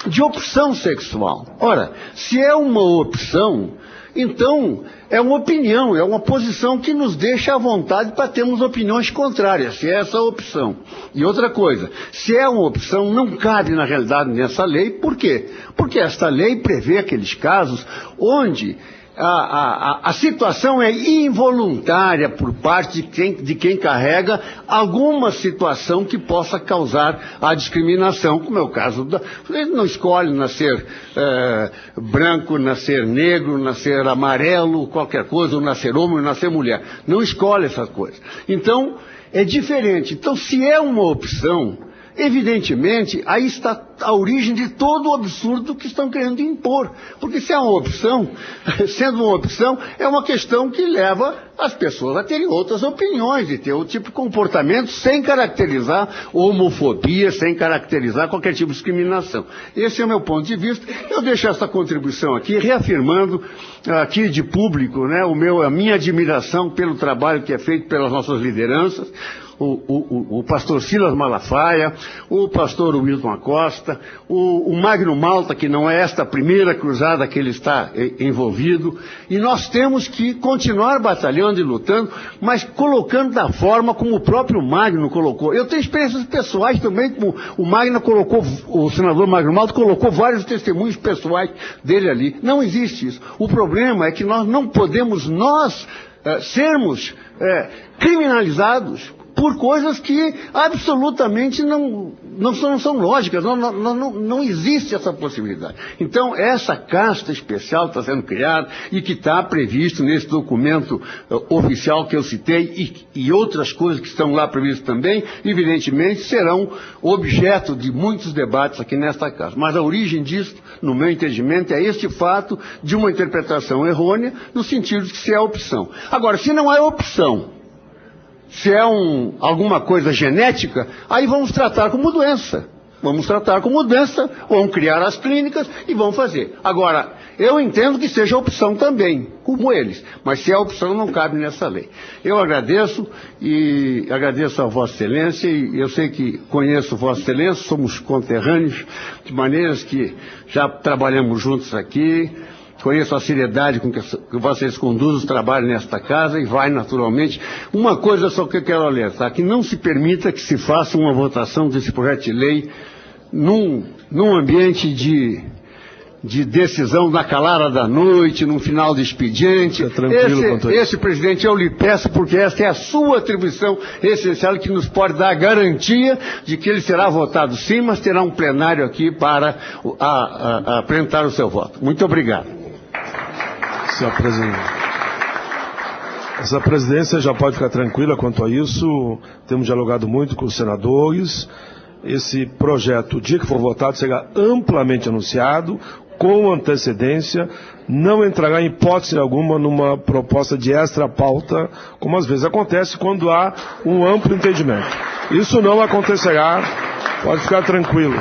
de opção sexual. Ora, se é uma opção, então é uma opinião, é uma posição que nos deixa à vontade para termos opiniões contrárias, se é essa opção. E outra coisa, se é uma opção, não cabe na realidade nessa lei. Por quê? Porque esta lei prevê aqueles casos onde a situação é involuntária por parte de quem carrega alguma situação que possa causar a discriminação, como é o caso ele não escolhe nascer branco, nascer negro, nascer amarelo, qualquer coisa, ou nascer homem, ou nascer mulher. Não escolhe essas coisas. Então, é diferente. Então, se é uma opção, evidentemente, aí está a origem de todo o absurdo que estão querendo impor. Porque se é uma opção, sendo uma opção, é uma questão que leva as pessoas a terem outras opiniões e ter outro tipo de comportamento sem caracterizar homofobia, sem caracterizar qualquer tipo de discriminação. Esse é o meu ponto de vista. Eu deixo essa contribuição aqui, reafirmando aqui de público, né, a minha admiração pelo trabalho que é feito pelas nossas lideranças, o pastor Silas Malafaia, o pastor Wilton Acosta, o Magno Malta, que não é esta primeira cruzada que ele está envolvido, e nós temos que continuar batalhando e lutando, mas colocando da forma como o próprio Magno colocou. Eu tenho experiências pessoais também, como o Magno colocou, o senador Magno Malta colocou vários testemunhos pessoais dele ali. Não existe isso. O problema é que nós não podemos sermos criminalizados por coisas que absolutamente não são lógicas, não existe essa possibilidade. Então, essa casta especial está sendo criada e que está previsto nesse documento oficial que eu citei e outras coisas que estão lá previstas também, evidentemente, serão objeto de muitos debates aqui nesta casa. Mas a origem disso, no meu entendimento, é este fato de uma interpretação errônea, no sentido de que se é opção. Agora, se não é opção, se é alguma coisa genética, aí vamos tratar como doença. Vamos tratar como doença, vamos criar as clínicas e vamos fazer. Agora, eu entendo que seja opção também, como eles. Mas se é opção, não cabe nessa lei. Eu agradeço e agradeço a Vossa Excelência, e eu sei que conheço Vossa Excelência, somos conterrâneos, de maneiras que já trabalhamos juntos aqui. Conheço a seriedade com que vocês conduzem o trabalho nesta casa e vai naturalmente. Uma coisa só que eu quero alertar, que não se permita que se faça uma votação desse projeto de lei num ambiente de decisão na calada da noite, num final de expediente. Esse, presidente, eu lhe peço, porque esta é a sua atribuição essencial que nos pode dar a garantia de que ele será votado sim, mas terá um plenário aqui para apresentar o seu voto. Muito obrigado. Senhor presidente, essa presidência já pode ficar tranquila quanto a isso. Temos dialogado muito com os senadores. Esse projeto, o dia que for votado, será amplamente anunciado, com antecedência, não entrará em hipótese alguma numa proposta de extra pauta, como às vezes acontece quando há um amplo entendimento. Isso não acontecerá, pode ficar tranquilo.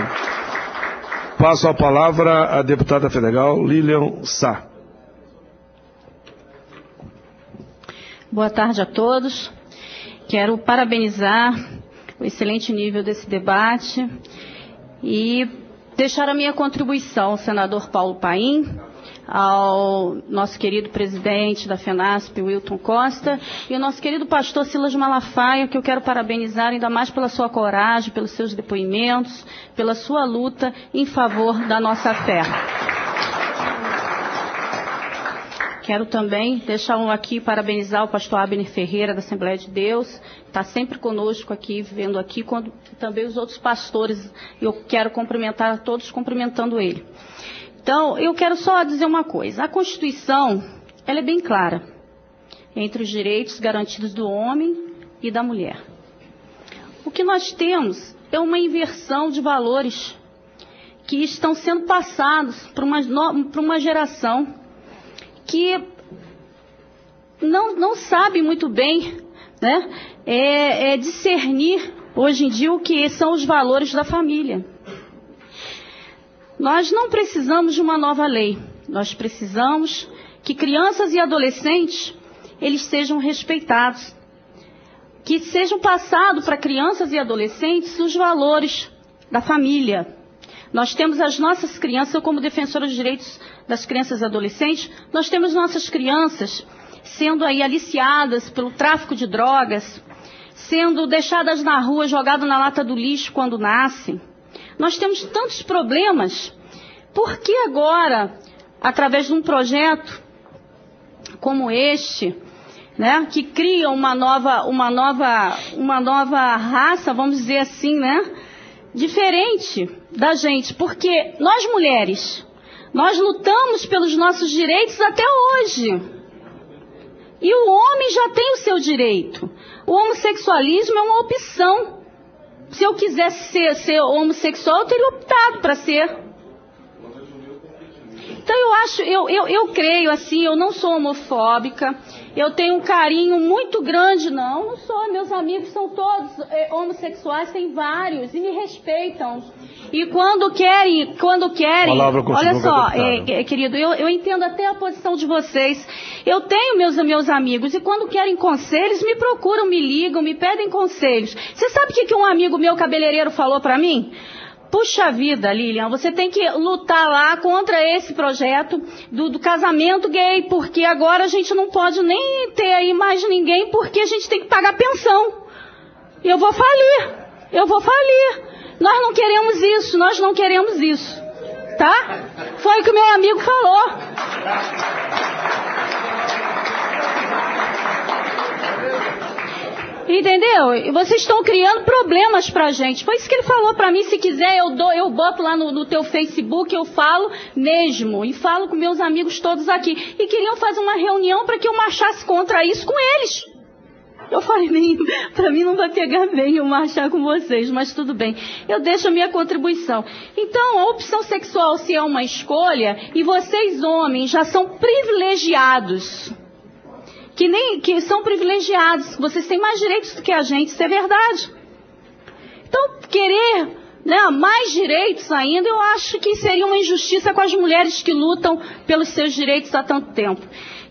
Passo a palavra à deputada federal Lilian Sá. Boa tarde a todos. Quero parabenizar o excelente nível desse debate e deixar a minha contribuição ao senador Paulo Paim, ao nosso querido presidente da FENASP, Wilton Costa, e ao nosso querido pastor Silas Malafaia, que eu quero parabenizar ainda mais pela sua coragem, pelos seus depoimentos, pela sua luta em favor da nossa fé. Quero também deixar aqui parabenizar o pastor Abner Ferreira, da Assembleia de Deus, que está sempre conosco aqui, vivendo aqui, também os outros pastores. Eu quero cumprimentar a todos, cumprimentando ele. Então, eu quero só dizer uma coisa. A Constituição, ela é bem clara entre os direitos garantidos do homem e da mulher. O que nós temos é uma inversão de valores que estão sendo passados para uma geração que não sabe muito bem, né, discernir hoje em dia o que são os valores da família. Nós não precisamos de uma nova lei, nós precisamos que crianças e adolescentes eles sejam respeitados, que sejam passados para crianças e adolescentes os valores da família, Nós temos as nossas crianças, eu como defensora dos direitos das crianças e adolescentes, nós temos nossas crianças sendo aí aliciadas pelo tráfico de drogas, sendo deixadas na rua, jogadas na lata do lixo quando nascem. Nós temos tantos problemas. Por que agora, através de um projeto como este, né, que cria uma nova raça, vamos dizer assim, né, diferente da gente? Porque nós mulheres, nós lutamos pelos nossos direitos até hoje. E o homem já tem o seu direito. O homossexualismo é uma opção. Se eu quisesse ser homossexual, eu teria optado para ser. Então eu creio assim, eu não sou homofóbica, eu tenho um carinho muito grande, não sou, meus amigos são todos homossexuais, tem vários, e me respeitam. E quando querem, olha só, querido, eu entendo até a posição de vocês. Eu tenho meus amigos, e quando querem conselhos, me procuram, me ligam, me pedem conselhos. Você sabe o que um amigo meu cabeleireiro falou para mim? Puxa vida, Lilian, você tem que lutar lá contra esse projeto do casamento gay, porque agora a gente não pode nem ter aí mais ninguém, porque a gente tem que pagar pensão. Eu vou falir. Nós não queremos isso, tá? Foi o que o meu amigo falou. Entendeu? E vocês estão criando problemas pra gente. Foi isso que ele falou pra mim. Se quiser, eu boto lá no teu Facebook, eu falo mesmo. E falo com meus amigos todos aqui. E queriam fazer uma reunião para que eu marchasse contra isso com eles. Eu falei, pra mim não vai pegar bem eu marchar com vocês, mas tudo bem. Eu deixo a minha contribuição. Então, a opção sexual, se é uma escolha, e vocês homens já são privilegiados, que são privilegiados, vocês têm mais direitos do que a gente, isso é verdade. Então, querer, né, mais direitos ainda, eu acho que seria uma injustiça com as mulheres que lutam pelos seus direitos há tanto tempo.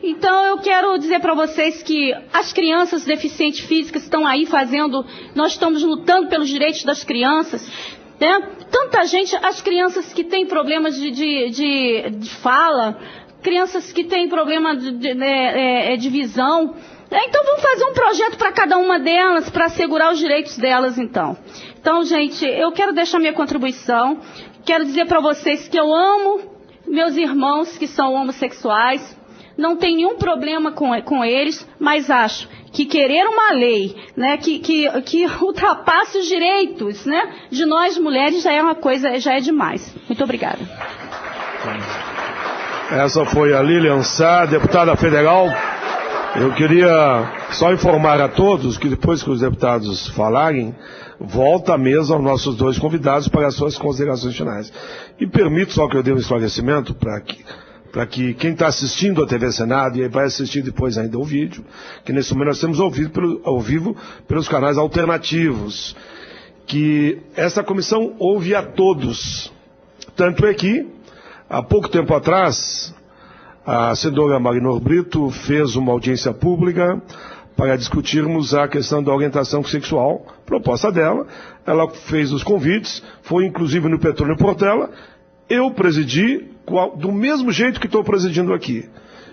Então, eu quero dizer para vocês que as crianças deficientes físicas estão aí nós estamos lutando pelos direitos das crianças, né? Tanta gente, as crianças que têm problemas de fala, crianças que têm problema de visão. Então vamos fazer um projeto para cada uma delas, para assegurar os direitos delas, então. Então, gente, eu quero deixar minha contribuição. Quero dizer para vocês que eu amo meus irmãos que são homossexuais. Não tem nenhum problema com eles, mas acho que querer uma lei, né, que ultrapasse os direitos, né, de nós mulheres já é uma coisa, já é demais. Muito obrigada. Essa foi a Lilian Sá, deputada federal. Eu queria só informar a todos que depois que os deputados falarem, volta a mesa aos nossos dois convidados para as suas considerações finais. E permito só que eu dê um esclarecimento para que quem está assistindo a TV Senado, e aí vai assistir depois ainda o vídeo, que nesse momento nós temos ao vivo pelos canais alternativos, que essa comissão ouve a todos. Tanto é que, há pouco tempo atrás, a senadora Marinor Brito fez uma audiência pública para discutirmos a questão da orientação sexual, proposta dela. Ela fez os convites, foi inclusive no Petrônio Portela. Eu presidi do mesmo jeito que estou presidindo aqui.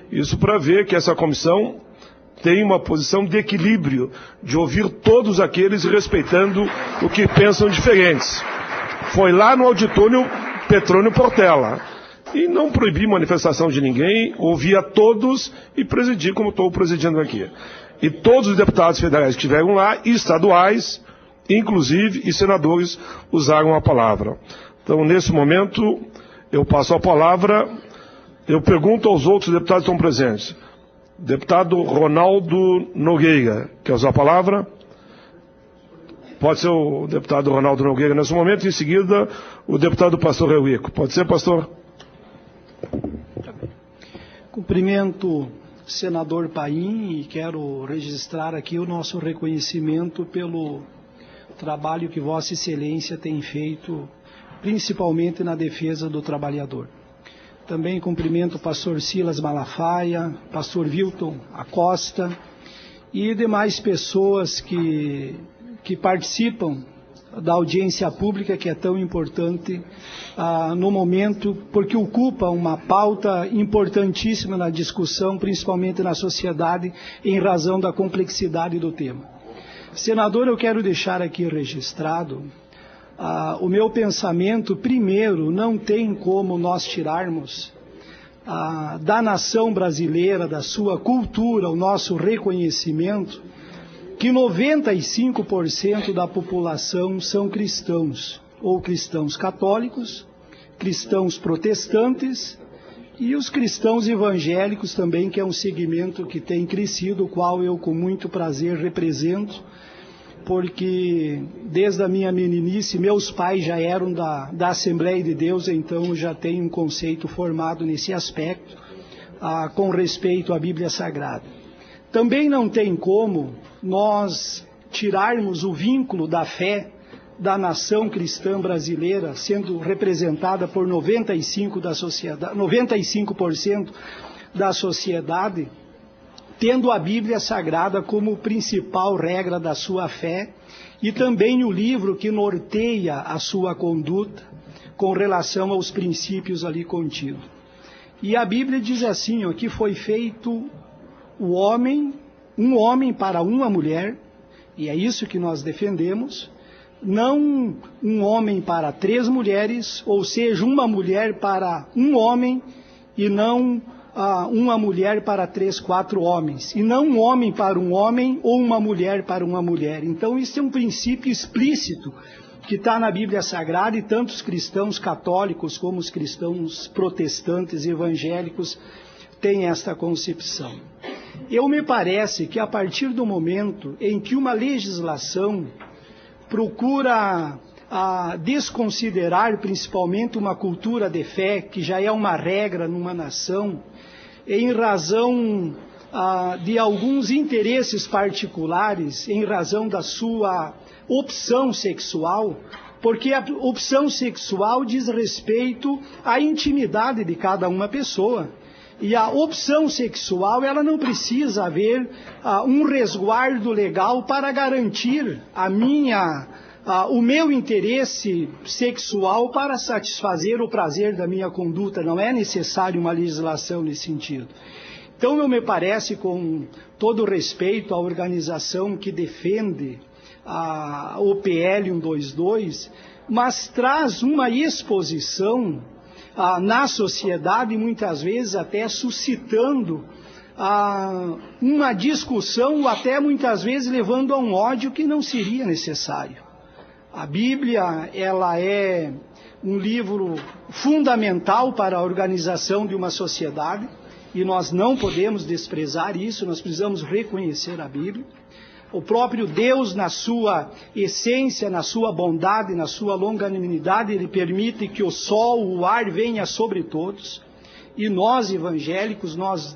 Isso para ver que essa comissão tem uma posição de equilíbrio, de ouvir todos aqueles respeitando o que pensam diferentes. Foi lá no auditório Petrônio Portela. E não proibi manifestação de ninguém, ouvi a todos e presidi como estou presidindo aqui. E todos os deputados federais que estiveram lá, e estaduais, inclusive, e senadores, usaram a palavra. Então, nesse momento, eu passo a palavra, eu pergunto aos outros deputados que estão presentes. Deputado Ronaldo Nogueira, quer usar a palavra? Pode ser o deputado Ronaldo Nogueira nesse momento, e em seguida o deputado Pastor Eurico. Pode ser, pastor? Cumprimento o senador Paim e quero registrar aqui o nosso reconhecimento pelo trabalho que Vossa Excelência tem feito, principalmente na defesa do trabalhador. Também cumprimento o pastor Silas Malafaia, pastor Wilton Acosta e demais pessoas que participam da audiência pública, que é tão importante no momento, porque ocupa uma pauta importantíssima na discussão, principalmente na sociedade, em razão da complexidade do tema. Senador, eu quero deixar aqui registrado o meu pensamento. Primeiro, não tem como nós tirarmos da nação brasileira, da sua cultura, o nosso reconhecimento, que 95% da população são cristãos, ou cristãos católicos, cristãos protestantes e os cristãos evangélicos também, que é um segmento que tem crescido, o qual eu com muito prazer represento, porque desde a minha meninice, meus pais já eram da Assembleia de Deus, então eu já tenho um conceito formado nesse aspecto, com respeito à Bíblia Sagrada. Também não tem como nós tirarmos o vínculo da fé da nação cristã brasileira, sendo representada por 95% da sociedade, tendo a Bíblia Sagrada como principal regra da sua fé e também o livro que norteia a sua conduta com relação aos princípios ali contidos. E a Bíblia diz assim, que foi feito um homem para uma mulher, e é isso que nós defendemos, não um homem para 3 mulheres, ou seja, uma mulher para um homem, e não uma mulher para 3, 4 homens, e não um homem para um homem, ou uma mulher para uma mulher. Então isso é um princípio explícito, que está na Bíblia Sagrada, e tanto os cristãos católicos, como os cristãos protestantes, evangélicos, têm esta concepção. Me parece que a partir do momento em que uma legislação procura desconsiderar principalmente uma cultura de fé, que já é uma regra numa nação, em razão de alguns interesses particulares, em razão da sua opção sexual, porque a opção sexual diz respeito à intimidade de cada uma pessoa. E a opção sexual, ela não precisa haver um resguardo legal para garantir o meu interesse sexual para satisfazer o prazer da minha conduta. Não é necessário uma legislação nesse sentido. Então, me parece, com todo respeito à organização que defende o PL 122, mas traz uma exposição na sociedade, muitas vezes até suscitando uma discussão, ou até muitas vezes levando a um ódio que não seria necessário. A Bíblia, ela é um livro fundamental para a organização de uma sociedade, e nós não podemos desprezar isso, nós precisamos reconhecer a Bíblia. O próprio Deus, na sua essência, na sua bondade, na sua longanimidade, Ele permite que o sol, o ar venha sobre todos. E nós, evangélicos, nós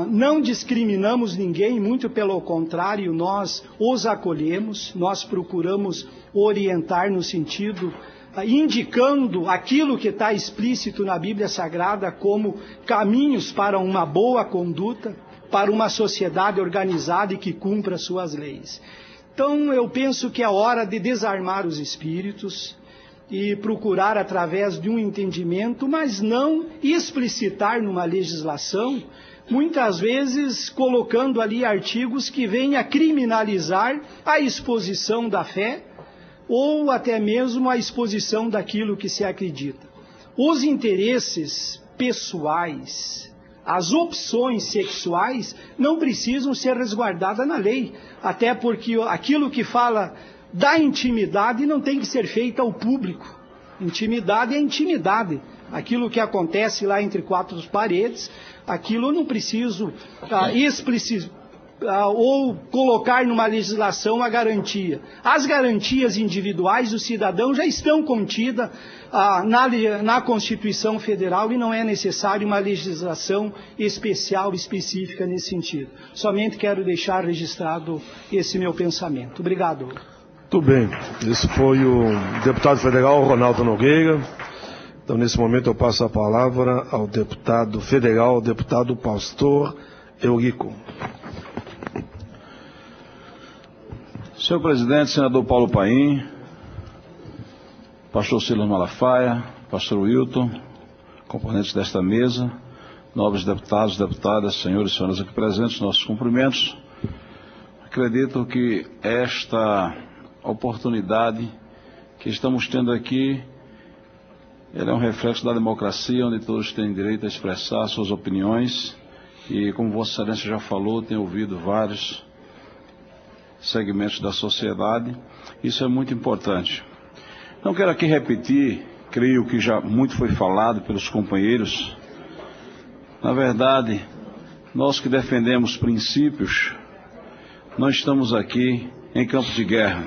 não discriminamos ninguém, muito pelo contrário, nós os acolhemos, nós procuramos orientar no sentido, indicando aquilo que está explícito na Bíblia Sagrada como caminhos para uma boa conduta, para uma sociedade organizada e que cumpra suas leis. Então, eu penso que é hora de desarmar os espíritos e procurar, através de um entendimento, mas não explicitar numa legislação, muitas vezes colocando ali artigos que venham a criminalizar a exposição da fé ou até mesmo a exposição daquilo que se acredita. Os interesses pessoais, as opções sexuais não precisam ser resguardadas na lei, até porque aquilo que fala da intimidade não tem que ser feito ao público. Intimidade é intimidade. Aquilo que acontece lá entre 4 paredes, aquilo eu não preciso ou colocar numa legislação a garantia. As garantias individuais do cidadão já estão contidas na Constituição Federal e não é necessário uma legislação especial, específica nesse sentido. Somente quero deixar registrado esse meu pensamento. Obrigado. Muito bem. Esse foi o deputado federal Ronaldo Nogueira. Então, nesse momento, eu passo a palavra ao deputado federal, deputado Pastor Eurico. Senhor presidente, senador Paulo Paim, pastor Silas Malafaia, pastor Wilton, componentes desta mesa, nobres deputados, deputadas, senhores e senhoras aqui presentes, nossos cumprimentos. Acredito que esta oportunidade que estamos tendo aqui, ela é um reflexo da democracia, onde todos têm direito a expressar suas opiniões, e como Vossa Excelência já falou, tenho ouvido vários segmentos da sociedade. Isso é muito importante. Não quero aqui repetir, creio que já muito foi falado pelos companheiros. Na verdade, nós que defendemos princípios, não estamos aqui em campo de guerra.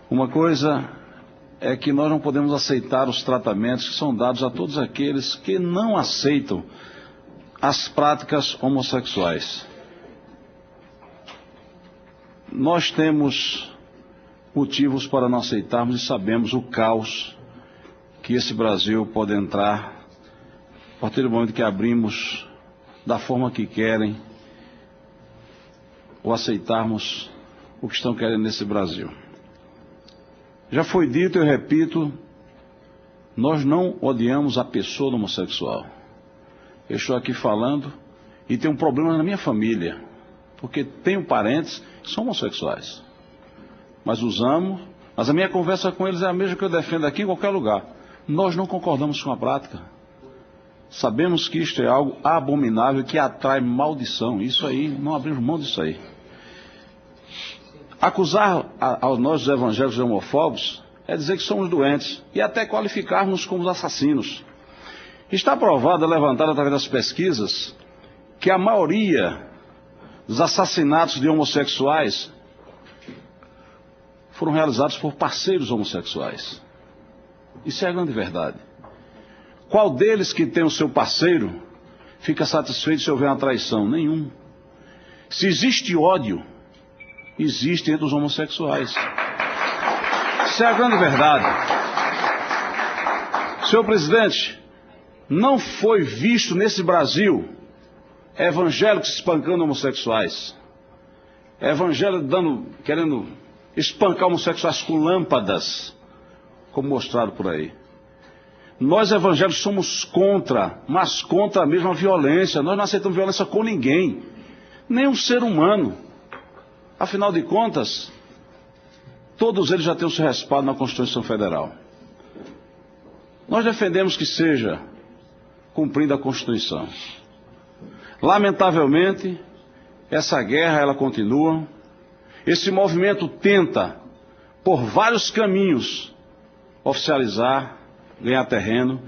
Uma coisa é que nós não podemos aceitar os tratamentos que são dados a todos aqueles que não aceitam as práticas homossexuais. Nós temos motivos para não aceitarmos e sabemos o caos que esse Brasil pode entrar a partir do momento que abrimos da forma que querem ou aceitarmos o que estão querendo nesse Brasil. Já foi dito, eu repito, nós não odiamos a pessoa do homossexual. Eu estou aqui falando e tem um problema na minha família, porque tenho parentes que são homossexuais. Mas os amo, mas a minha conversa com eles é a mesma que eu defendo aqui em qualquer lugar. Nós não concordamos com a prática. Sabemos que isto é algo abominável, que atrai maldição. Isso aí, não abrimos mão disso aí. Acusar aos nós, os evangélicos homofóbicos, é dizer que somos doentes e até qualificarmos como assassinos. Está provado, levantado através das pesquisas, que a maioria dos assassinatos de homossexuais foram realizados por parceiros homossexuais. Isso é a grande verdade. Qual deles que tem o seu parceiro fica satisfeito se houver uma traição? Nenhum. Se existe ódio, existe entre os homossexuais. Isso é a grande verdade. Senhor presidente, não foi visto nesse Brasil evangélicos espancando homossexuais, evangélicos querendo espancar homossexuais com lâmpadas, como mostrado por aí. Nós evangélicos somos contra, mas contra a mesma violência. Nós não aceitamos violência com ninguém, nem um ser humano. Afinal de contas, todos eles já têm o seu respaldo na Constituição Federal. Nós defendemos que seja cumprida a Constituição. Lamentavelmente, essa guerra ela continua. Esse movimento tenta, por vários caminhos, oficializar, ganhar terreno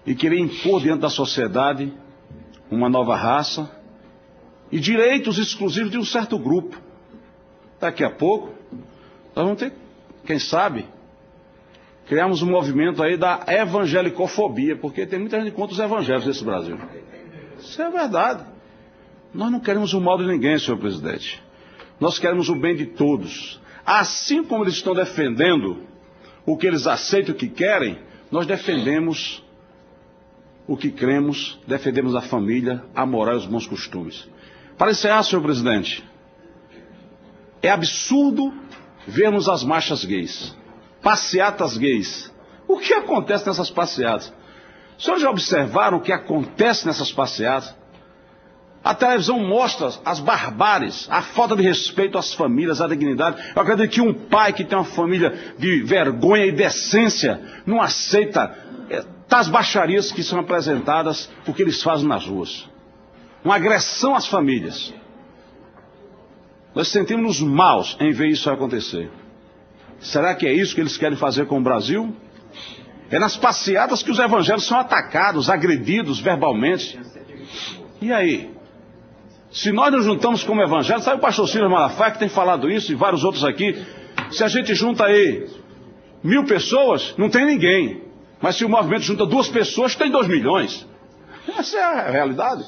e querer impor diante da sociedade uma nova raça e direitos exclusivos de um certo grupo. Daqui a pouco, nós vamos ter, quem sabe, criarmos um movimento aí da evangelicofobia, porque tem muita gente contra os evangélicos nesse Brasil. Isso é verdade. Nós não queremos o mal de ninguém, senhor presidente. Nós queremos o bem de todos. Assim como eles estão defendendo o que eles aceitam, o que querem, nós defendemos o que cremos, defendemos a família, a moral e os bons costumes. Para encerrar, senhor presidente, é absurdo vermos as marchas gays, passeatas gays. O que acontece nessas passeatas? Os senhores já observaram o que acontece nessas passeatas? A televisão mostra as barbáries, a falta de respeito às famílias, à dignidade. Eu acredito que um pai que tem uma família de vergonha e decência não aceita tais baixarias que são apresentadas porque eles fazem nas ruas. Uma agressão às famílias. Nós sentimos-nos maus em ver isso acontecer. Será que é isso que eles querem fazer com o Brasil? É nas passeatas que os evangélicos são atacados, agredidos verbalmente. E aí? Se nós nos juntamos como evangélicos, sabe o pastor Silas Malafaia que tem falado isso e vários outros aqui? Se a gente junta aí 1000 pessoas, não tem ninguém. Mas se o movimento junta 2 pessoas, tem 2 milhões. Essa é a realidade.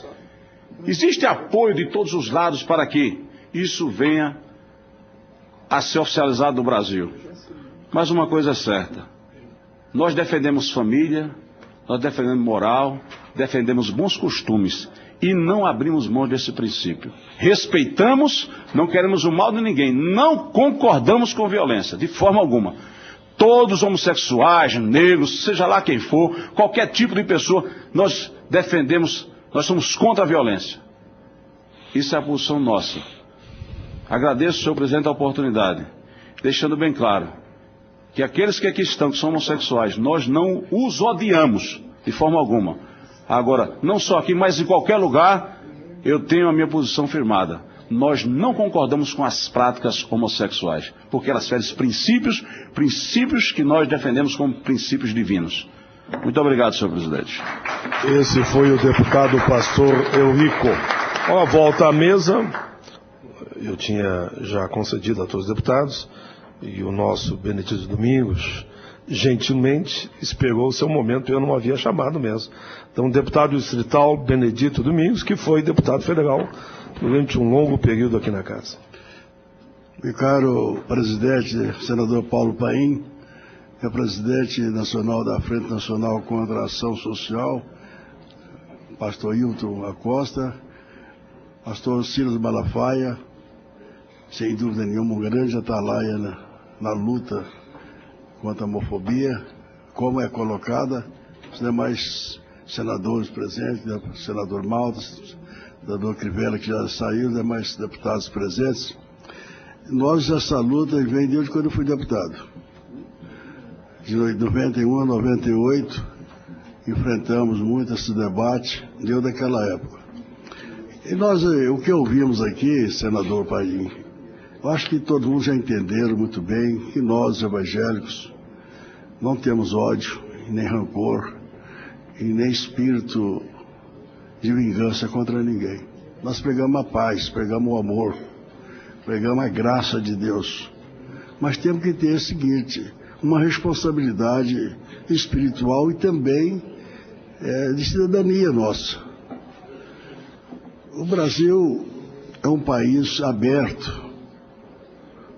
Existe apoio de todos os lados para que isso venha a ser oficializado no Brasil. Mas uma coisa é certa. Nós defendemos família, nós defendemos moral, defendemos bons costumes. E não abrimos mão desse princípio. Respeitamos, não queremos o mal de ninguém. Não concordamos com violência, de forma alguma. Todos homossexuais, negros, seja lá quem for, qualquer tipo de pessoa, nós defendemos, nós somos contra a violência. Isso é a posição nossa. Agradeço, senhor presidente, a oportunidade, deixando bem claro que aqueles que aqui estão, que são homossexuais, nós não os odiamos de forma alguma. Agora, não só aqui, mas em qualquer lugar, eu tenho a minha posição firmada. Nós não concordamos com as práticas homossexuais, porque elas ferem princípios que nós defendemos como princípios divinos. Muito obrigado, senhor presidente. Esse foi o deputado pastor Eurico. Ó, volta à mesa. Eu tinha já concedido a todos os deputados, e o nosso Benedito Domingos gentilmente esperou o seu momento, eu não havia chamado mesmo. Então, deputado distrital Benedito Domingos, que foi deputado federal durante um longo período aqui na casa. Meu caro presidente, senador Paulo Paim, que é presidente nacional da Frente Nacional contra a Ação Social, pastor Hilton Acosta, pastor Silas Malafaia, sem dúvida nenhuma, um grande atalaia na luta contra a homofobia, como é colocada, os demais senadores presentes, senador Malta, senador Crivella, que já saiu, os demais deputados presentes. Nós, essa luta vem desde quando eu fui deputado. De 91 a 98, enfrentamos muito esse debate, deu daquela época. E nós, o que ouvimos aqui, senador Paim, eu acho que todo mundo já entenderam muito bem que nós, evangélicos, não temos ódio, nem rancor, e nem espírito de vingança contra ninguém. Nós pregamos a paz, pregamos o amor, pregamos a graça de Deus. Mas temos que ter o seguinte, uma responsabilidade espiritual e também de cidadania nossa. O Brasil é um país aberto,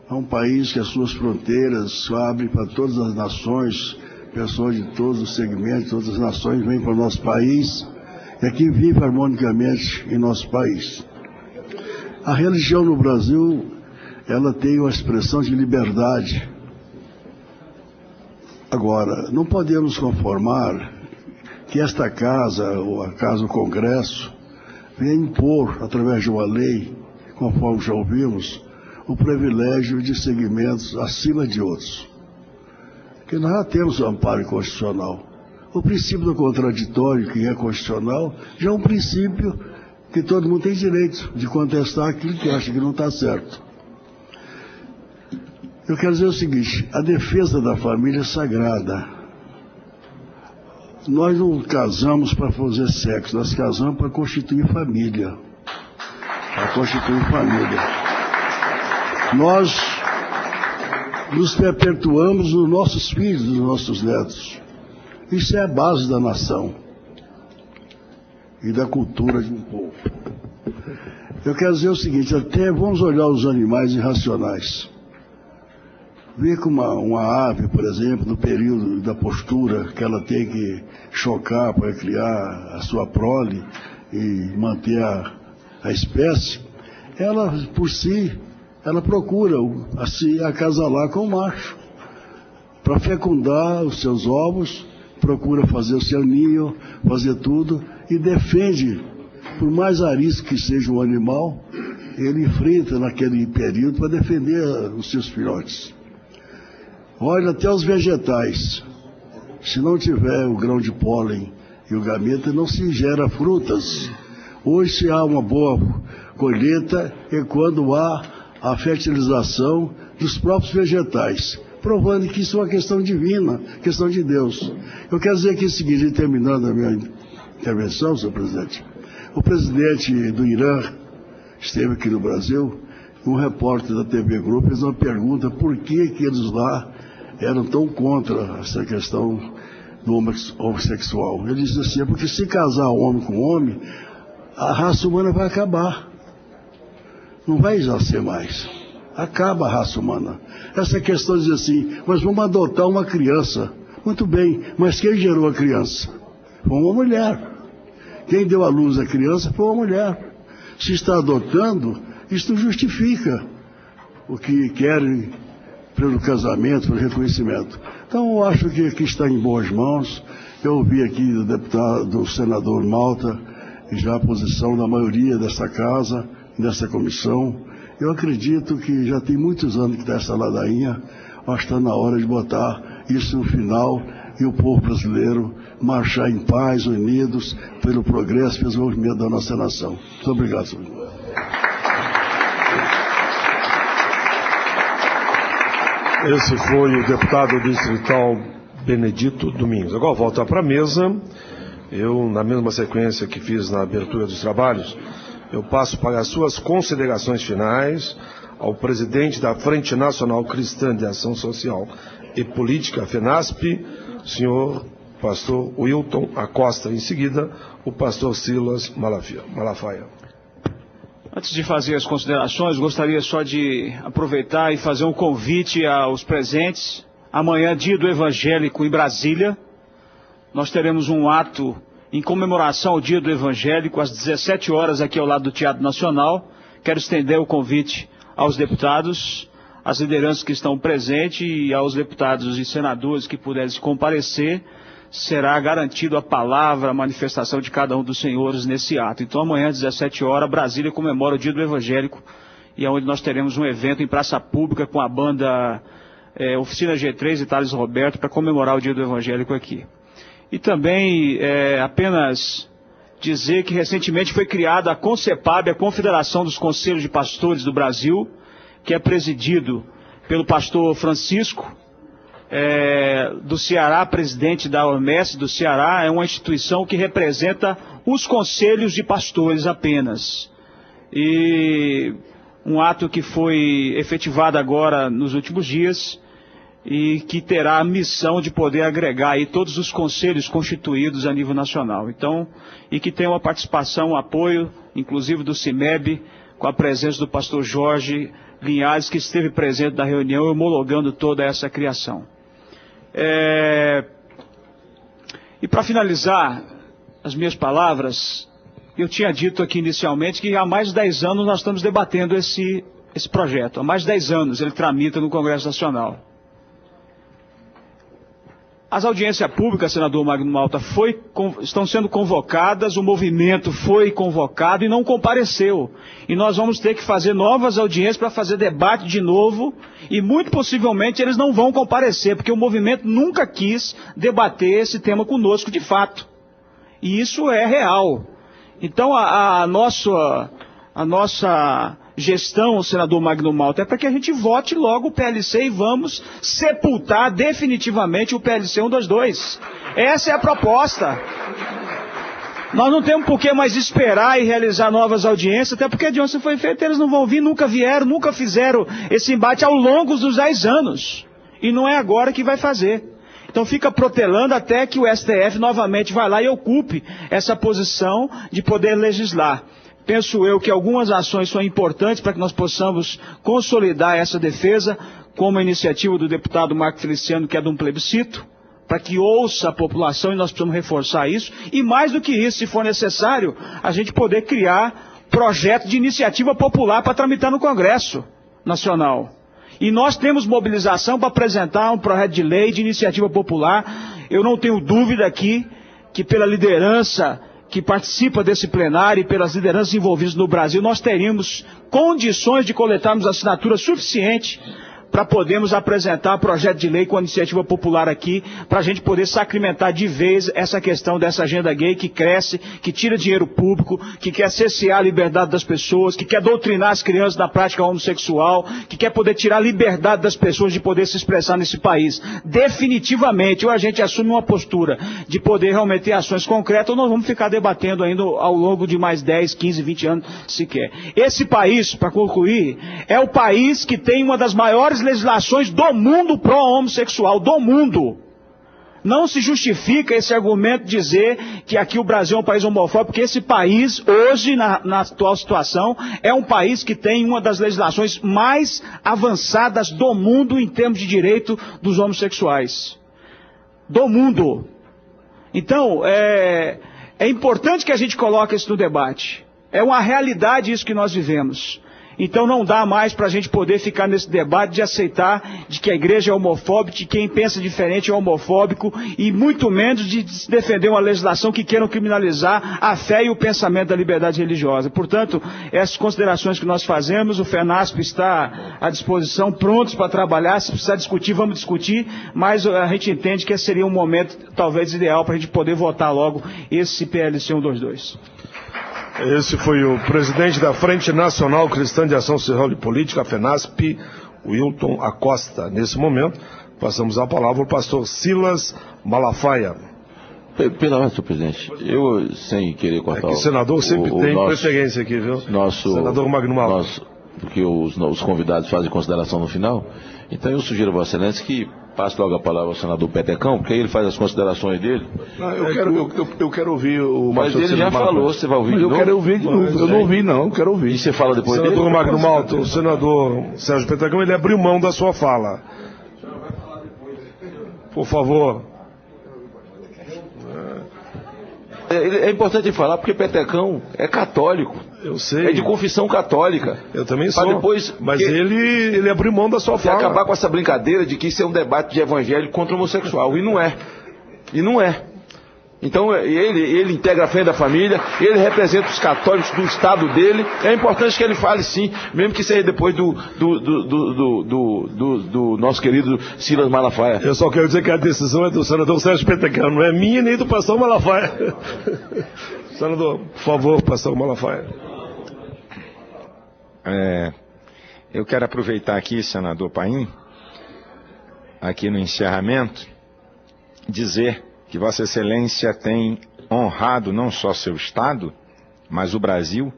é um país que as suas fronteiras se abrem para todas as nações, pessoas de todos os segmentos, todas as nações vêm para o nosso país, e aqui vive harmonicamente em nosso país. A religião no Brasil, ela tem uma expressão de liberdade. Agora, não podemos conformar que esta casa, ou a casa do Congresso, venha impor, através de uma lei, conforme já ouvimos, o privilégio de segmentos acima de outros. Porque nós já temos o amparo constitucional. O princípio do contraditório, que é constitucional, já é um princípio que todo mundo tem direito de contestar aquilo que acha que não está certo. Eu quero dizer o seguinte, a defesa da família é sagrada. Nós não casamos para fazer sexo, nós casamos para constituir família. Para constituir família. Nós nos perpetuamos nos nossos filhos, nos nossos netos. Isso é a base da nação e da cultura de um povo. Eu quero dizer o seguinte, até vamos olhar os animais irracionais. Ver que uma ave, por exemplo, no período da postura que ela tem que chocar para criar a sua prole e manter a espécie, ela, por si, ela procura se acasalar com o macho para fecundar os seus ovos, procura fazer o seu ninho, fazer tudo e defende, por mais arisco que seja um animal, ele enfrenta naquele período para defender os seus filhotes. Olha, até os vegetais, se não tiver o grão de pólen e o gameta, não se gera frutas. Hoje, se há uma boa colheita, é quando há a fertilização dos próprios vegetais, provando que isso é uma questão divina, questão de Deus. Eu quero dizer aqui o seguinte, terminando a minha intervenção, senhor presidente, o presidente do Irã esteve aqui no Brasil, um repórter da TV Globo fez uma pergunta por que eles lá eram tão contra essa questão do homossexual. Ele disse assim, porque se casar homem com homem, a raça humana vai acabar. Não vai exercer mais. Acaba a raça humana. Essa questão diz assim, mas vamos adotar uma criança. Muito bem, mas quem gerou a criança? Foi uma mulher. Quem deu à luz a criança foi uma mulher. Se está adotando, isso não justifica o que querem pelo casamento, pelo reconhecimento. Então, eu acho que aqui está em boas mãos. Eu ouvi aqui do senador Malta, já a posição da maioria dessa casa, dessa comissão. Eu acredito que já tem muitos anos que está essa ladainha, mas está na hora de botar isso no final e o povo brasileiro marchar em paz, unidos, pelo progresso e desenvolvimento da nossa nação. Muito obrigado, senhor. Esse foi o deputado distrital Benedito Domingos. Agora voltar para a mesa. Eu, na mesma sequência que fiz na abertura dos trabalhos, eu passo para as suas considerações finais ao presidente da Frente Nacional Cristã de Ação Social e Política, FENASP, senhor pastor Wilton Acosta. Em seguida, o pastor Silas Malafaia. Antes de fazer as considerações, gostaria só de aproveitar e fazer um convite aos presentes. Amanhã, dia do Evangélico em Brasília, nós teremos um ato em comemoração ao dia do Evangélico, às 17 horas, aqui ao lado do Teatro Nacional. Quero estender o convite aos deputados, às lideranças que estão presentes e aos deputados e senadores que puderem comparecer. Será garantido a palavra, a manifestação de cada um dos senhores nesse ato. Então amanhã, às 17 horas, Brasília comemora o dia do Evangélico, e é onde nós teremos um evento em praça pública com a banda Oficina G3 e Thales Roberto para comemorar o dia do Evangélico aqui. E também apenas dizer que recentemente foi criada a CONCEPAB, a Confederação dos Conselhos de Pastores do Brasil, que é presidido pelo pastor Francisco, do Ceará, presidente da OMS do Ceará. É uma instituição que representa os conselhos de pastores apenas. E um ato que foi efetivado agora nos últimos dias e que terá a missão de poder agregar aí todos os conselhos constituídos a nível nacional. Então, e que tem uma participação, um apoio, inclusive do CIMEB, com a presença do pastor Jorge Linhares, que esteve presente na reunião, homologando toda essa criação. E para finalizar as minhas palavras, eu tinha dito aqui inicialmente que há mais de 10 anos nós estamos debatendo esse projeto. Há mais de 10 anos ele tramita no Congresso Nacional. As audiências públicas, senador Magno Malta, estão sendo convocadas, o movimento foi convocado e não compareceu. E nós vamos ter que fazer novas audiências para fazer debate de novo, e muito possivelmente eles não vão comparecer, porque o movimento nunca quis debater esse tema conosco de fato. E isso é real. Então a nossa gestão, senador Magno Malta, é para que a gente vote logo o PLC e vamos sepultar definitivamente o PLC 122. Essa é a proposta. Nós não temos por que mais esperar e realizar novas audiências, até porque a audiência foi feita, eles não vão vir, nunca vieram, nunca fizeram esse embate ao longo dos 10 anos. E não é agora que vai fazer. Então fica protelando até que o STF novamente vai lá e ocupe essa posição de poder legislar. Penso eu que algumas ações são importantes para que nós possamos consolidar essa defesa, como a iniciativa do deputado Marco Feliciano, que é de um plebiscito, para que ouça a população, e nós precisamos reforçar isso. E mais do que isso, se for necessário, a gente poder criar projeto de iniciativa popular para tramitar no Congresso Nacional. E nós temos mobilização para apresentar um projeto de lei de iniciativa popular. Eu não tenho dúvida aqui que pela liderança que participa desse plenário e pelas lideranças envolvidas no Brasil, nós teríamos condições de coletarmos assinatura suficiente para podermos apresentar projeto de lei com a iniciativa popular aqui, para a gente poder sacramentar de vez essa questão dessa agenda gay que cresce, que tira dinheiro público, que quer cercear a liberdade das pessoas, que quer doutrinar as crianças na prática homossexual, que quer poder tirar a liberdade das pessoas de poder se expressar nesse país. Definitivamente, ou a gente assume uma postura de poder realmente ter ações concretas, ou nós vamos ficar debatendo ainda ao longo de mais 10, 15, 20 anos sequer. Esse país, para concluir, é o país que tem uma das maiores legislações do mundo pró-homossexual, do mundo. Não se justifica esse argumento de dizer que aqui o Brasil é um país homofóbico, porque esse país, hoje, na atual situação, é um país que tem uma das legislações mais avançadas do mundo em termos de direito dos homossexuais. Do mundo. Então, é importante que a gente coloque isso no debate. É uma realidade isso que nós vivemos. Então não dá mais para a gente poder ficar nesse debate de aceitar de que a igreja é homofóbica, de quem pensa diferente é homofóbico, e muito menos de defender uma legislação que queiram criminalizar a fé e o pensamento da liberdade religiosa. Portanto, essas considerações que nós fazemos, o FENASP está à disposição, prontos para trabalhar. Se precisar discutir, vamos discutir, mas a gente entende que esse seria um momento talvez ideal para a gente poder votar logo esse PLC 122. Esse foi o presidente da Frente Nacional Cristã de Ação Social e Política, a FENASP, Wilton Acosta. Nesse momento, passamos a palavra ao pastor Silas Malafaia. Pela ordem, senhor presidente, eu, sem querer cortar... O senador sempre tem nosso, preferência aqui, viu? Senador Magno Malta. Porque os convidados fazem consideração no final. Então eu sugiro a Vossa Excelência que passe logo a palavra ao senador Petecão, porque aí ele faz as considerações dele. Não, eu quero ouvir o... Mas ele já falou, você vai ouvir de novo? Eu quero ouvir de novo, eu não ouvi não, eu quero ouvir. E você fala depois dele? Senador Magno Malta, o senador Sérgio Petecão, ele abriu mão da sua fala. Por favor. É importante falar porque Petecão é católico. Eu sei. É de confissão católica. Eu também sou. Depois, mas ele abriu mão da sua fala. Acabar com essa brincadeira de que isso é um debate de evangélico contra o homossexual. E não é. E não é. Então ele integra a fé da família, ele representa os católicos do estado dele. É importante que ele fale sim, mesmo que seja depois do nosso querido Silas Malafaia. Eu só quero dizer que a decisão é do senador Sérgio Petecão, não é minha nem do pastor Malafaia. Senador, por favor, pastor Malafaia. Eu quero aproveitar aqui, senador Paim, aqui no encerramento, dizer que Vossa Excelência tem honrado não só seu Estado, mas o Brasil,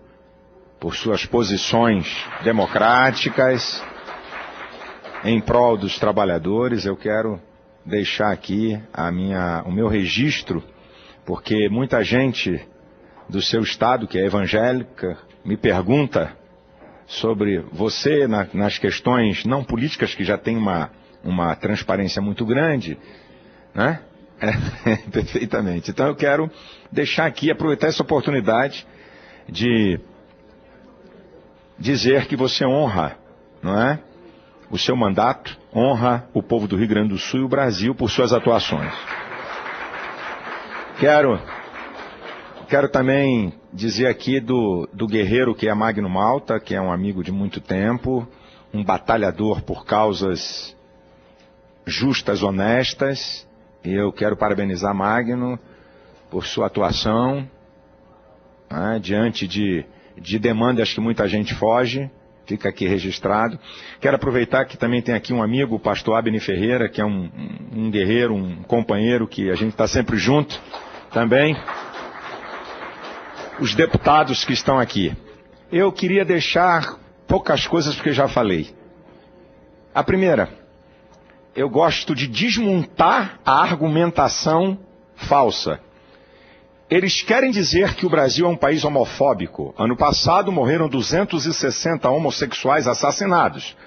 por suas posições democráticas, em prol dos trabalhadores. Eu quero deixar aqui o meu registro, porque muita gente do seu Estado, que é evangélica, me pergunta sobre você nas questões não políticas, que já tem uma transparência muito grande, né? Perfeitamente. Então eu quero deixar aqui, aproveitar essa oportunidade de dizer que você honra, não é? O seu mandato, honra o povo do Rio Grande do Sul e o Brasil por suas atuações. Quero também dizer aqui do guerreiro que é Magno Malta, que é um amigo de muito tempo, um batalhador por causas justas, honestas. E eu quero parabenizar Magno por sua atuação, né, diante de demandas que muita gente foge. Fica aqui registrado. Quero aproveitar que também tem aqui um amigo, o pastor Abner Ferreira, que é um guerreiro, um companheiro que a gente está sempre junto também. Os deputados que estão aqui. Eu queria deixar poucas coisas porque já falei. A primeira, eu gosto de desmontar a argumentação falsa. Eles querem dizer que o Brasil é um país homofóbico. Ano passado morreram 260 homossexuais assassinados.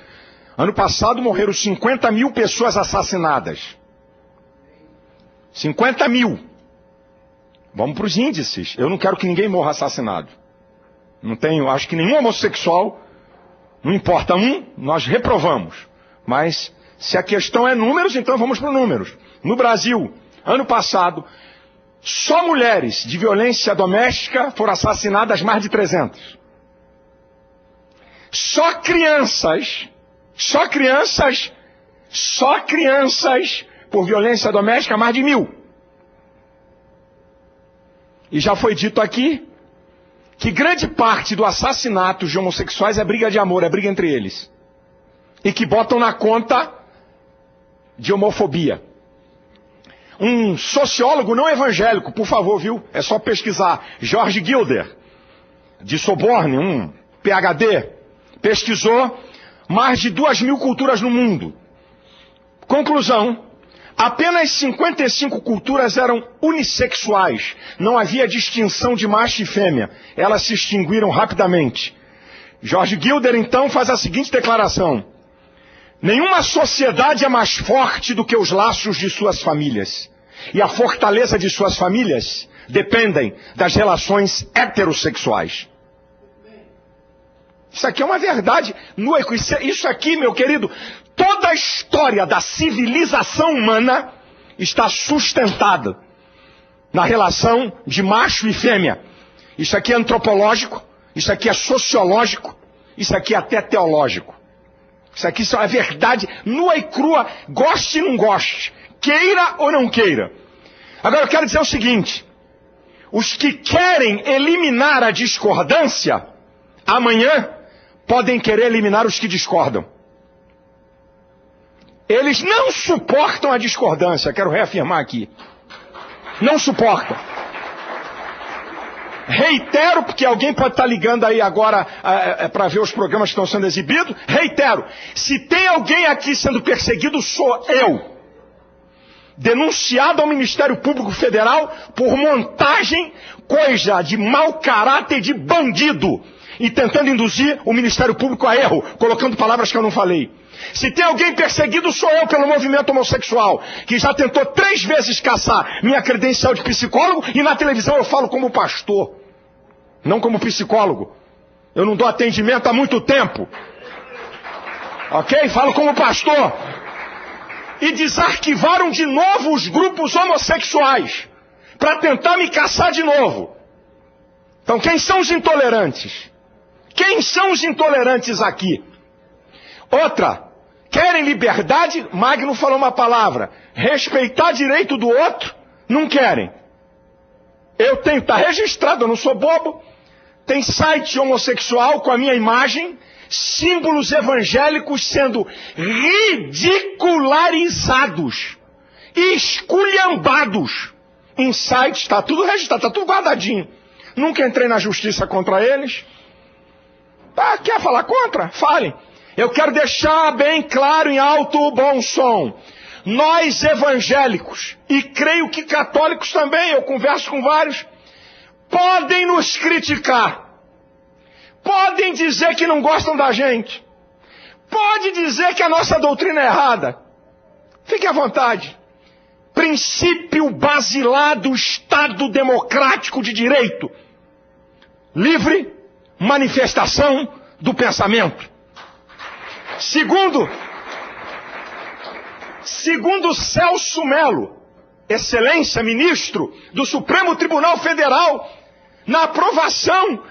Ano passado morreram 50 mil pessoas assassinadas. 50 mil. Vamos para os índices. Eu não quero que ninguém morra assassinado. Acho que nenhum homossexual, não importa nós reprovamos. Mas se a questão é números, então vamos para números. No Brasil, ano passado, só mulheres de violência doméstica foram assassinadas mais de 300. Só crianças por violência doméstica mais de 1.000. E já foi dito aqui que grande parte do assassinato de homossexuais é briga de amor, é briga entre eles. E que botam na conta de homofobia. Um sociólogo não evangélico, por favor, viu? É só pesquisar. George Gilder, de Sorbonne, um PhD, pesquisou mais de 2.000 culturas no mundo. Conclusão, apenas 55 culturas eram unissexuais. Não havia distinção de macho e fêmea. Elas se extinguiram rapidamente. George Gilder, então, faz a seguinte declaração: nenhuma sociedade é mais forte do que os laços de suas famílias. E a fortaleza de suas famílias dependem das relações heterossexuais. Isso aqui é uma verdade nua. Isso aqui, meu querido, toda a história da civilização humana está sustentada na relação de macho e fêmea. Isso aqui é antropológico, isso aqui é sociológico, isso aqui é até teológico. Isso aqui é a verdade nua e crua, goste ou não goste, queira ou não queira. Agora eu quero dizer o seguinte: os que querem eliminar a discordância, amanhã podem querer eliminar os que discordam. Eles não suportam a discordância, quero reafirmar aqui. Não suportam. Reitero, porque alguém pode estar ligando aí agora para ver os programas que estão sendo exibidos. Reitero, se tem alguém aqui sendo perseguido, sou eu. Denunciado ao Ministério Público Federal por montagem, coisa de mau caráter, de bandido. E tentando induzir o Ministério Público a erro, colocando palavras que eu não falei. Se tem alguém perseguido, sou eu pelo movimento homossexual, que já tentou 3 vezes caçar minha credencial de psicólogo, e na televisão eu falo como pastor, não como psicólogo. Eu não dou atendimento há muito tempo. Ok? Falo como pastor. E desarquivaram de novo os grupos homossexuais, para tentar me caçar de novo. Então quem são os intolerantes? Quem são os intolerantes aqui? Outra, querem liberdade? Magno falou uma palavra. Respeitar direito do outro? Não querem. Eu tenho, está registrado, eu não sou bobo. Tem site homossexual com a minha imagem, símbolos evangélicos sendo ridicularizados, esculhambados. Em sites, está tudo registrado, está tudo guardadinho. Nunca entrei na justiça contra eles. Ah, quer falar contra? Fale. Eu quero deixar bem claro em alto bom som. Nós evangélicos, e creio que católicos também, eu converso com vários, podem nos criticar. Podem dizer que não gostam da gente. Pode dizer que a nossa doutrina é errada. Fique à vontade. Princípio basilar do Estado democrático de direito. Livre manifestação do pensamento. Segundo Celso Melo, excelência ministro do Supremo Tribunal Federal, na aprovação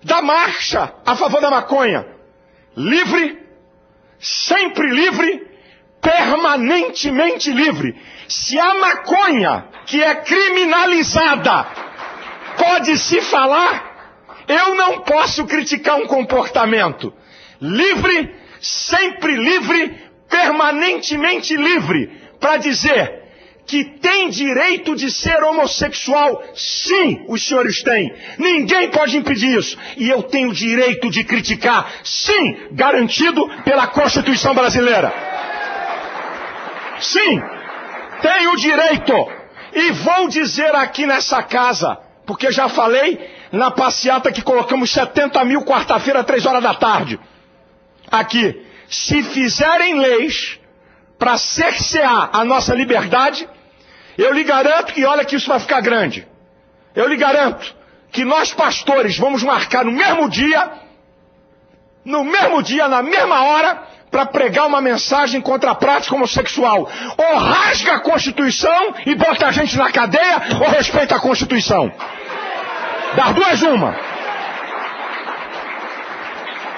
da marcha a favor da maconha, livre, sempre livre, permanentemente livre. Se a maconha, que é criminalizada, pode se falar, eu não posso criticar um comportamento. Livre, sempre livre, permanentemente livre, para dizer que tem direito de ser homossexual. Sim, os senhores têm. Ninguém pode impedir isso. E eu tenho direito de criticar. Sim, garantido pela Constituição brasileira. Sim, tenho direito. E vou dizer aqui nessa casa, porque já falei na passeata que colocamos 70 mil quarta-feira, 3 horas da tarde. Aqui, se fizerem leis para cercear a nossa liberdade, eu lhe garanto que, olha que isso vai ficar grande. Eu lhe garanto que nós pastores vamos marcar no mesmo dia, na mesma hora, para pregar uma mensagem contra a prática homossexual. Ou rasga a Constituição e bota a gente na cadeia, ou respeita a Constituição. Das duas uma.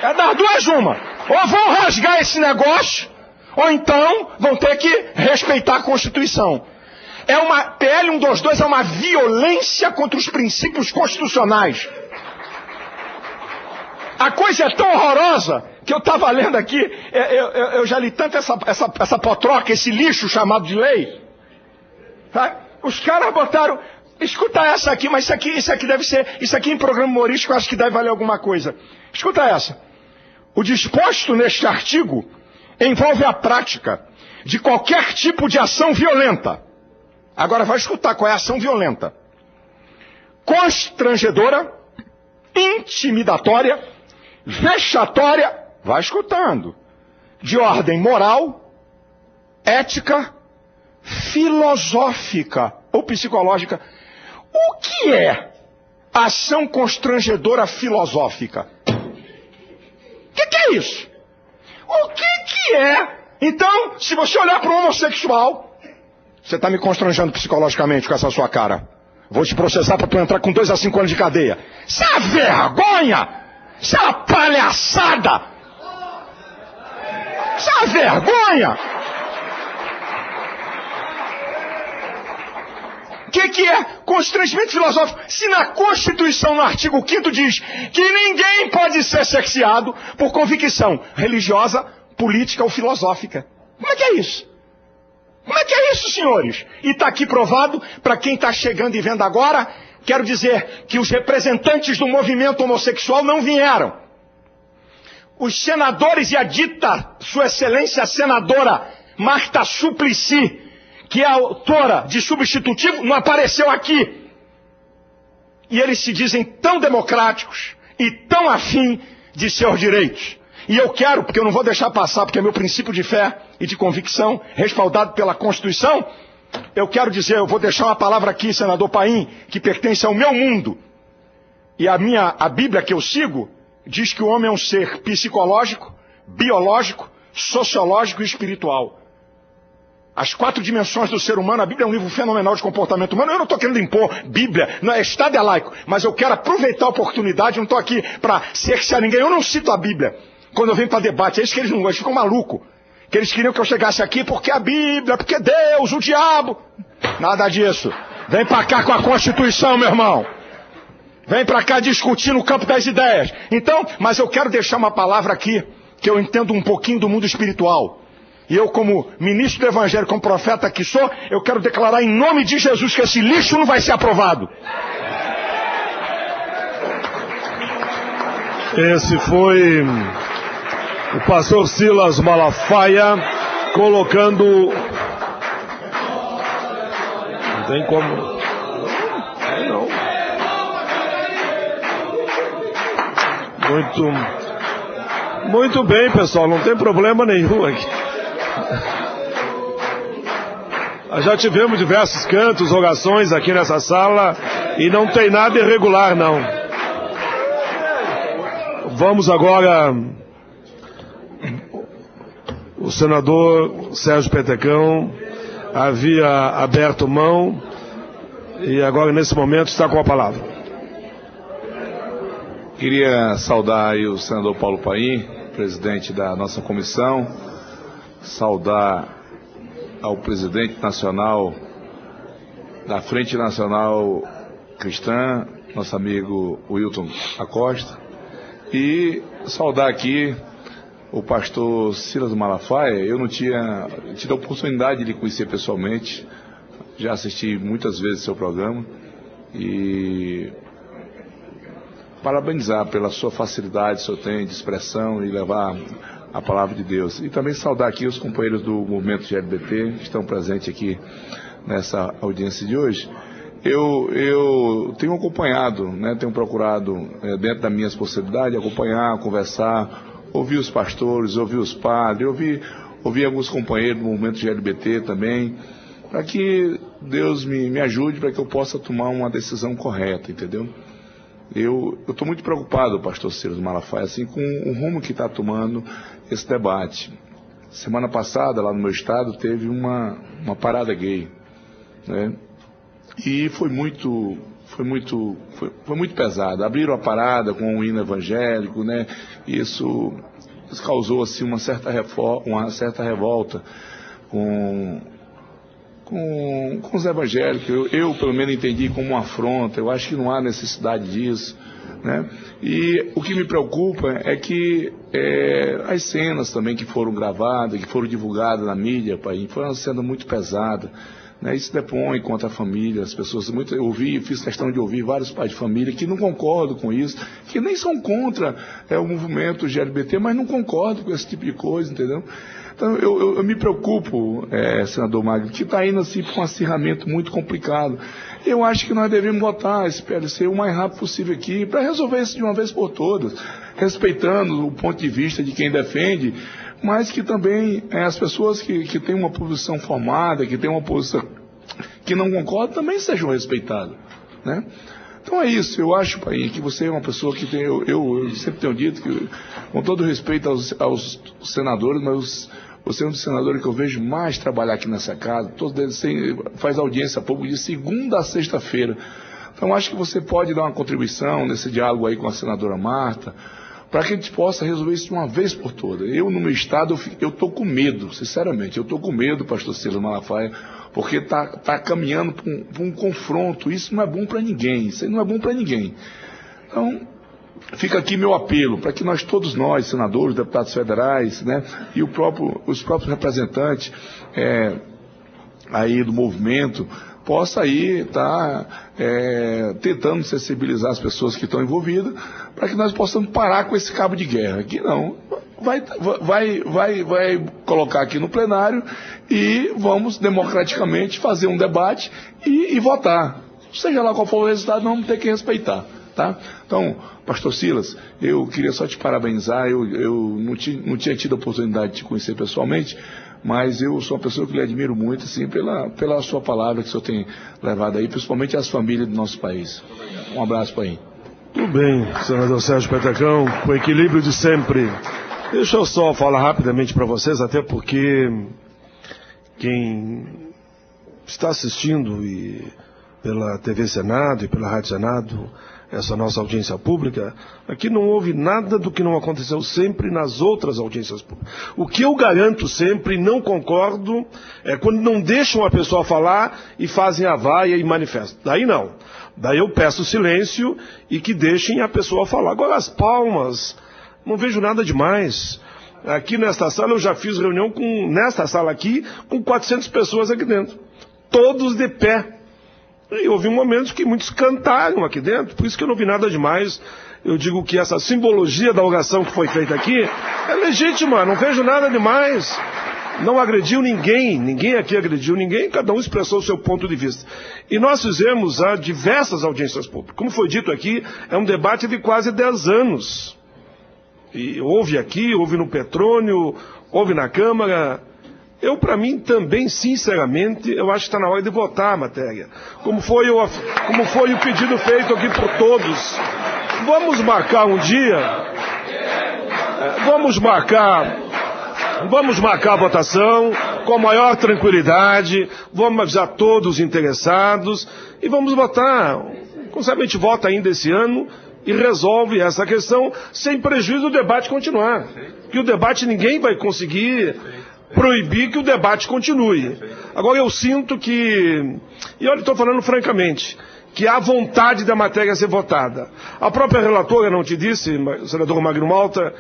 É das duas uma. Ou vão rasgar esse negócio, ou então vão ter que respeitar a Constituição. PL 122 é uma violência contra os princípios constitucionais. A coisa é tão horrorosa que eu estava lendo aqui, eu já li tanto essa potroca, esse lixo chamado de lei. Tá? Os caras botaram, escuta essa aqui, mas isso aqui deve ser, isso aqui em programa humorístico eu acho que deve valer alguma coisa. Escuta essa. O disposto neste artigo envolve a prática de qualquer tipo de ação violenta. Agora vai escutar qual é a ação violenta. Constrangedora, intimidatória, vexatória, vai escutando, de ordem moral, ética, filosófica ou psicológica. O que é ação constrangedora filosófica? é isso? O que é? Então, se você olhar para um homossexual, você está me constrangendo psicologicamente com essa sua cara. Vou te processar para tu entrar com 2 a 5 anos de cadeia. Isso é vergonha! Isso é uma palhaçada! Isso é uma vergonha! O que é constrangimento filosófico? Se na Constituição, no artigo 5º, diz que ninguém pode ser sexuado por convicção religiosa, política ou filosófica. Como é que é isso? Como é que é isso, senhores? E está aqui provado, para quem está chegando e vendo agora, quero dizer que os representantes do movimento homossexual não vieram. Os senadores e a dita, Sua Excelência a Senadora Marta Suplicy, que é a autora de substitutivo, não apareceu aqui. E eles se dizem tão democráticos e tão afim de seus direitos. E eu quero, porque eu não vou deixar passar, porque é meu princípio de fé e de convicção, respaldado pela Constituição, eu quero dizer, eu vou deixar uma palavra aqui, senador Paim, que pertence ao meu mundo. E a Bíblia que eu sigo, diz que o homem é um ser psicológico, biológico, sociológico e espiritual. As 4 dimensões do ser humano, a Bíblia é um livro fenomenal de comportamento humano. Eu não estou querendo impor Bíblia, não é Estado é laico, mas eu quero aproveitar a oportunidade, não estou aqui para cercear ninguém, eu não cito a Bíblia. Quando eu venho para debate, é isso que eles não gostam, eles ficam malucos. Que eles queriam que eu chegasse aqui porque a Bíblia, porque Deus, o diabo. Nada disso. Vem para cá com a Constituição, meu irmão. Vem para cá discutir no campo das ideias. Então, mas eu quero deixar uma palavra aqui, que eu entendo um pouquinho do mundo espiritual. E eu, como ministro do Evangelho, como profeta que sou, eu quero declarar em nome de Jesus que esse lixo não vai ser aprovado. Esse foi o pastor Silas Malafaia colocando... Não tem como... Não. Muito bem, pessoal, não tem problema nenhum aqui. Já tivemos diversos cantos, rogações aqui nessa sala e não tem nada irregular, não. Vamos agora, o senador Sérgio Petecão havia aberto mão e agora nesse momento está com a palavra. Queria saudar aí o senador Paulo Paim, presidente da nossa comissão, saudar ao presidente nacional da Frente Nacional Cristã, nosso amigo Wilton Acosta, e saudar aqui o pastor Silas Malafaia. Eu não tinha tido a oportunidade de conhecer pessoalmente, já assisti muitas vezes seu programa, e parabenizar pela sua facilidade que o senhor tem de expressão e levar a palavra de Deus. E também saudar aqui os companheiros do movimento GLBT que estão presentes aqui nessa audiência de hoje. Eu tenho acompanhado, né, tenho procurado, dentro das minhas possibilidades, acompanhar, conversar, ouvir os pastores, ouvir os padres, ouvir alguns companheiros do movimento GLBT também, para que Deus me ajude para que eu possa tomar uma decisão correta, entendeu? Eu estou muito preocupado, pastor Silas Malafaia, assim, com o rumo que está tomando esse debate. Semana passada, lá no meu estado, teve uma parada gay, né? E foi muito pesado. Abriram a parada com um hino evangélico, né? Isso causou assim uma certa revolta com os evangélicos. Eu pelo menos entendi como uma afronta. Eu acho que não há necessidade disso, né? E o que me preocupa é que as cenas também que foram gravadas, que foram divulgadas na mídia, pai, foi uma cena muito pesada, né? Isso depõe contra a família. As pessoas, fiz questão de ouvir vários pais de família que não concordam com isso, que nem são contra o movimento GLBT, mas não concordam com esse tipo de coisa, entendeu? Então eu me preocupo, senador Magno, que está indo assim para um acirramento muito complicado. Eu acho que nós devemos votar esse PLC o mais rápido possível aqui, para resolver isso de uma vez por todas, respeitando o ponto de vista de quem defende, mas que também as pessoas que têm uma posição formada, que têm uma posição que não concordam, também sejam respeitadas, né? Então é isso, eu acho, Paim, que você é uma pessoa que tem, eu sempre tenho dito que, com todo respeito aos senadores, mas você é um dos senadores que eu vejo mais trabalhar aqui nessa casa, todos eles faz audiência pública de segunda a sexta-feira. Então acho que você pode dar uma contribuição nesse diálogo aí com a senadora Marta, para que a gente possa resolver isso de uma vez por todas. Eu, no meu estado, eu estou com medo, sinceramente, eu estou com medo, pastor Silas Malafaia, porque está caminhando para um confronto. Isso não é bom para ninguém, isso aí não é bom para ninguém. Então, fica aqui meu apelo, para que todos nós, senadores, deputados federais, né, e os próprios representantes aí do movimento, possa aí estar tentando sensibilizar as pessoas que estão envolvidas, para que nós possamos parar com esse cabo de guerra. Que não, vai colocar aqui no plenário e vamos democraticamente fazer um debate e votar. Seja lá qual for o resultado, nós vamos ter que respeitar. Tá? Então, pastor Silas, eu queria só te parabenizar, eu não tinha tido a oportunidade de te conhecer pessoalmente, mas eu sou uma pessoa que lhe admiro muito, assim, pela sua palavra que o senhor tem levado aí, principalmente às famílias do nosso país. Um abraço para aí. Tudo bem, senador Sérgio Petecão, com o equilíbrio de sempre. Deixa eu só falar rapidamente para vocês, até porque quem está assistindo pela TV Senado e pela Rádio Senado, essa nossa audiência pública, aqui não houve nada do que não aconteceu sempre nas outras audiências públicas. O que eu garanto sempre, não concordo, é quando não deixam a pessoa falar e fazem a vaia e manifestam. Daí não. Daí eu peço silêncio e que deixem a pessoa falar. Agora as palmas, não vejo nada demais. Aqui nesta sala eu já fiz reunião nesta sala aqui, com 400 pessoas aqui dentro. Todos de pé. E houve momentos que muitos cantaram aqui dentro, por isso que eu não vi nada demais. Eu digo que essa simbologia da oração que foi feita aqui é legítima, não vejo nada demais. Não agrediu ninguém aqui agrediu ninguém, cada um expressou o seu ponto de vista. E nós fizemos diversas audiências públicas. Como foi dito aqui, é um debate de quase 10 anos. E houve aqui, houve no Petrônio, houve na Câmara. Eu, para mim, também, sinceramente, eu acho que está na hora de votar a matéria. Como foi o pedido feito aqui por todos. Vamos marcar um dia, vamos marcar a votação com a maior tranquilidade, vamos avisar todos os interessados e vamos votar. Como sabe, a gente vota ainda esse ano e resolve essa questão sem prejuízo do debate continuar. Que o debate ninguém vai conseguir proibir que o debate continue. Agora eu sinto que, e olha, estou falando francamente, que há vontade da matéria ser votada. A própria relatora não te disse, senador Magno Malta,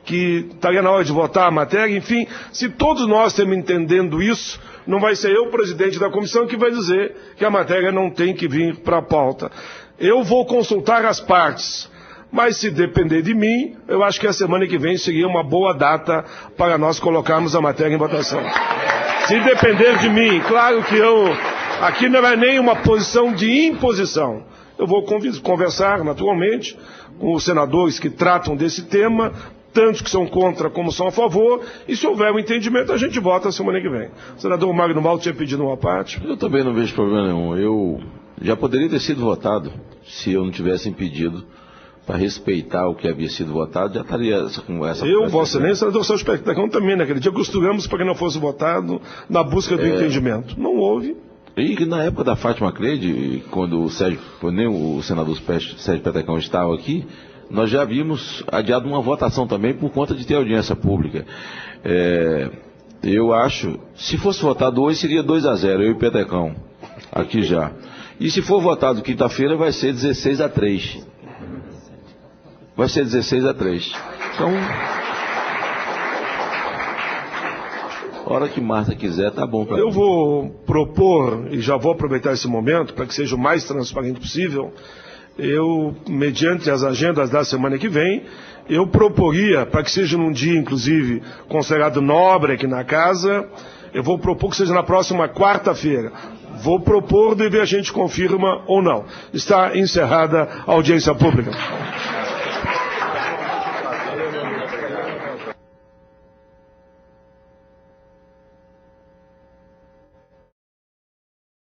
que estaria na hora de votar a matéria? Enfim, se todos nós estamos entendendo isso, não vai ser eu, presidente da comissão, que vai dizer que a matéria não tem que vir para a pauta. Eu vou consultar as partes. Mas se depender de mim, eu acho que a semana que vem seria uma boa data para nós colocarmos a matéria em votação. Se depender de mim, claro que aqui não é nem uma posição de imposição. Eu vou conversar, naturalmente, com os senadores que tratam desse tema, tantos que são contra como são a favor, e se houver um entendimento, a gente vota a semana que vem. O senador Magno Malta tinha pedido uma parte. Eu também não vejo problema nenhum. Eu já poderia ter sido votado, se eu não tivesse impedido, para respeitar o que havia sido votado, já estaria essa conversa. Vossa Excelência, senador Sérgio Petecão também, naquele dia costuramos para que não fosse votado na busca do entendimento. Não houve. E na época da Fátima Cleide, quando o senador Sérgio Petecão estava aqui, nós já havíamos adiado uma votação também por conta de ter audiência pública. Eu acho, se fosse votado hoje, seria 2-0, eu e o Petecão, aqui já. E se for votado quinta-feira, vai ser 16-3. Vai ser 16-3. Então, a hora que Marta quiser, tá bom para mim. Eu vou propor, e já vou aproveitar esse momento, para que seja o mais transparente possível, mediante as agendas da semana que vem, eu proporia, para que seja num dia, inclusive, considerado nobre aqui na casa, eu vou propor que seja na próxima quarta-feira. Vou propor, daí a gente confirma ou não. Está encerrada a audiência pública.